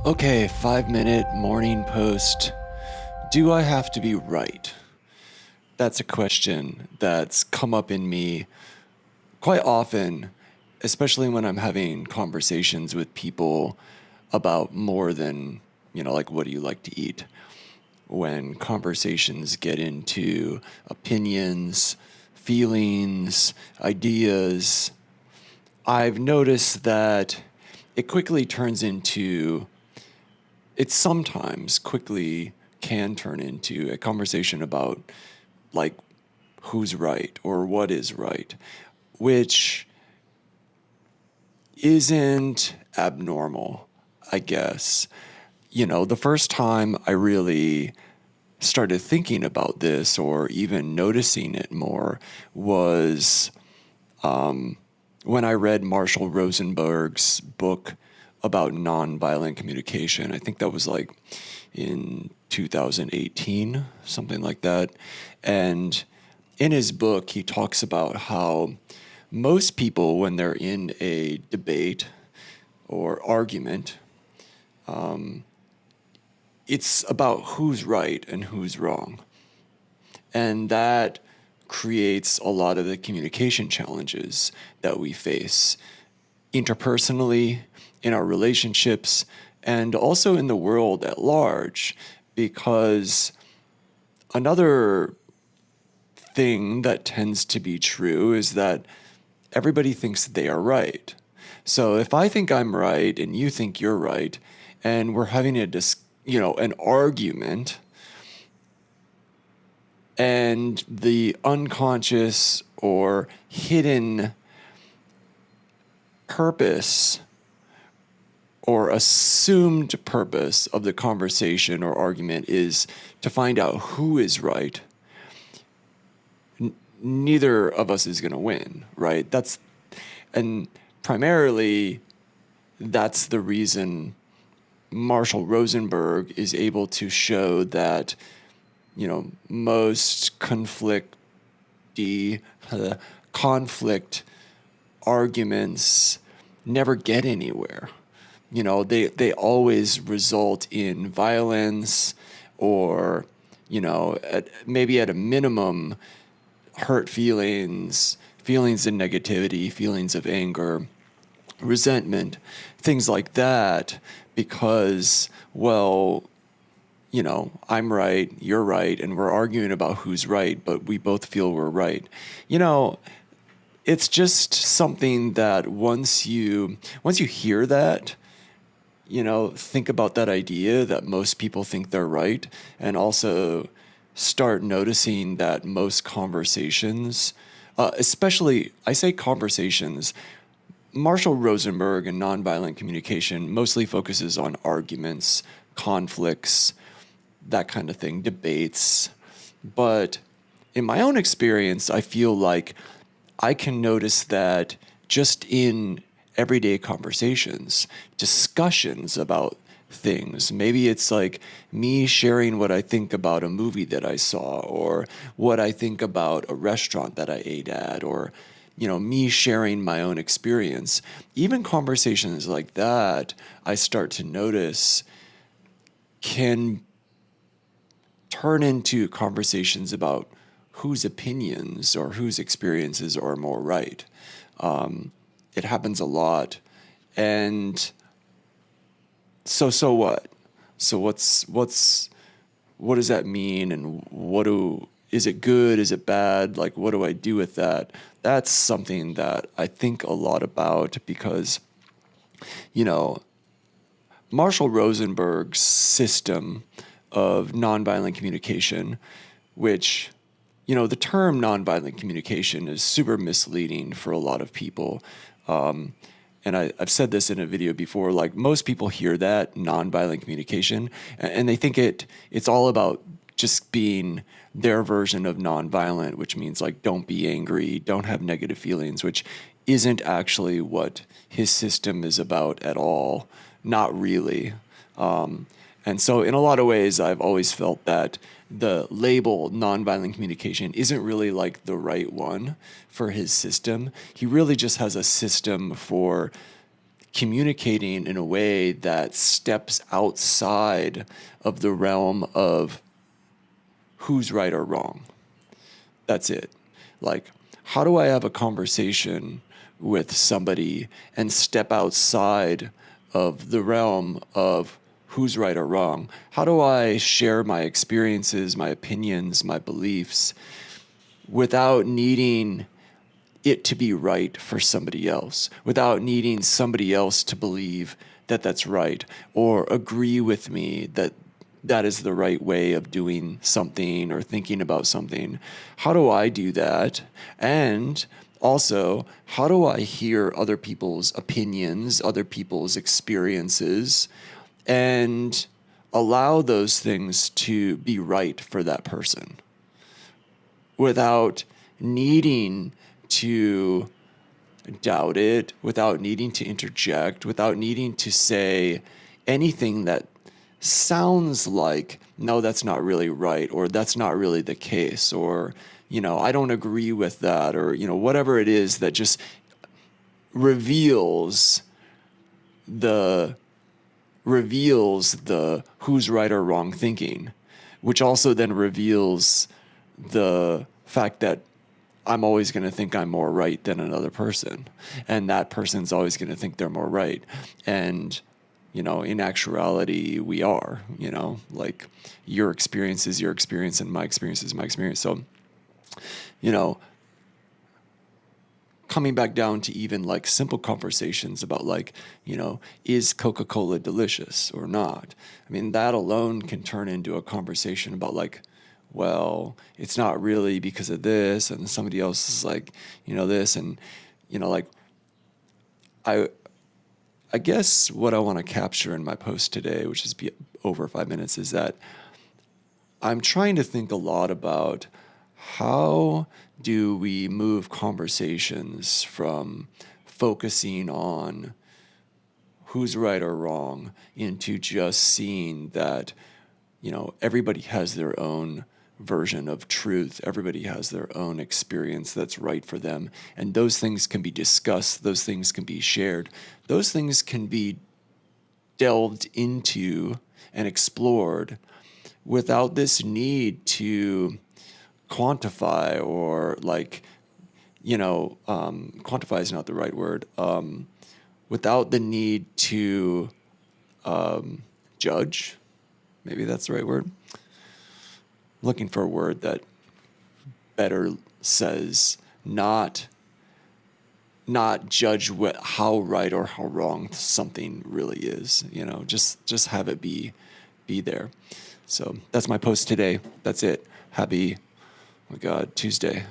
Okay, 5 minute morning post. Do I have to be right? That's a question that's come up in me quite often, especially when I'm having conversations with people about more than, like what do you like to eat? When conversations get into opinions, feelings, ideas, I've noticed that it quickly turns into it sometimes quickly can turn into a conversation about like who's right or what is right, which isn't abnormal, I guess. The first time I really started thinking about this or even noticing it more was when I read Marshall Rosenberg's book about nonviolent communication. I think that was like in 2018, something like that. And in his book, he talks about how most people, when they're in a debate or argument, it's about who's right and who's wrong. And that creates a lot of the communication challenges that we face interpersonally, in our relationships, and also in the world at large. Because another thing that tends to be true is that everybody thinks they are right. So if I think I'm right and you think you're right, and we're having an argument, and the unconscious or hidden purpose or assumed purpose of the conversation or argument is to find out who is right, neither of us is going to win, right? And primarily, that's the reason Marshall Rosenberg is able to show that, most conflict arguments never get anywhere. They always result in violence or, maybe at a minimum, hurt feelings, feelings of negativity, feelings of anger, resentment, things like that, because, well, I'm right, you're right, and we're arguing about who's right, but we both feel we're right. It's just something that once you hear that, think about that idea that most people think they're right, and also start noticing that most conversations, especially, I say conversations, Marshall Rosenberg and nonviolent communication mostly focuses on arguments, conflicts, that kind of thing, debates. But in my own experience, I feel like I can notice that just in everyday conversations, discussions about things. Maybe it's like me sharing what I think about a movie that I saw, or what I think about a restaurant that I ate at, or, me sharing my own experience. Even conversations like that, I start to notice can turn into conversations about whose opinions or whose experiences are more right. It happens a lot. And so what? So what does that mean? And is it good? Is it bad? Like, what do I do with that? That's something that I think a lot about because, you know, Marshall Rosenberg's system of nonviolent communication, which, the term nonviolent communication is super misleading for a lot of people. And I've said this in a video before, like most people hear that nonviolent communication and they think it's all about just being their version of nonviolent, which means like don't be angry, don't have negative feelings, which isn't actually what his system is about at all. Not really. And so in a lot of ways, I've always felt that the label nonviolent communication isn't really like the right one for his system. He really just has a system for communicating in a way that steps outside of the realm of who's right or wrong. That's it. Like, how do I have a conversation with somebody and step outside of the realm of who's right or wrong? How do I share my experiences, my opinions, my beliefs without needing it to be right for somebody else, without needing somebody else to believe that that's right or agree with me that that is the right way of doing something or thinking about something? How do I do that? And also, how do I hear other people's opinions, other people's experiences, and allow those things to be right for that person without needing to doubt it, without needing to interject, without needing to say anything that sounds like, no, that's not really right, or that's not really the case, or, I don't agree with that, or, whatever it is that just reveals the who's right or wrong thinking, which also then reveals the fact that I'm always going to think I'm more right than another person, and that person's always going to think they're more right. And, in actuality, we are, like your experience is your experience and my experience is my experience. So, coming back down to even like simple conversations about like, is Coca-Cola delicious or not? I mean, that alone can turn into a conversation about like, well, it's not really because of this, and somebody else is like, this, and, like, I guess what I want to capture in my post today, which is over 5 minutes, is that I'm trying to think a lot about how do we move conversations from focusing on who's right or wrong into just seeing that, everybody has their own version of truth. Everybody has their own experience that's right for them. And those things can be discussed. Those things can be shared. Those things can be delved into and explored without this need to quantify or like, quantify is not the right word. Without the need to judge, maybe that's the right word. Looking for a word that better says not judge how right or how wrong something really is. Just have it be there. So that's my post today. That's it. Happy, oh my God, Tuesday.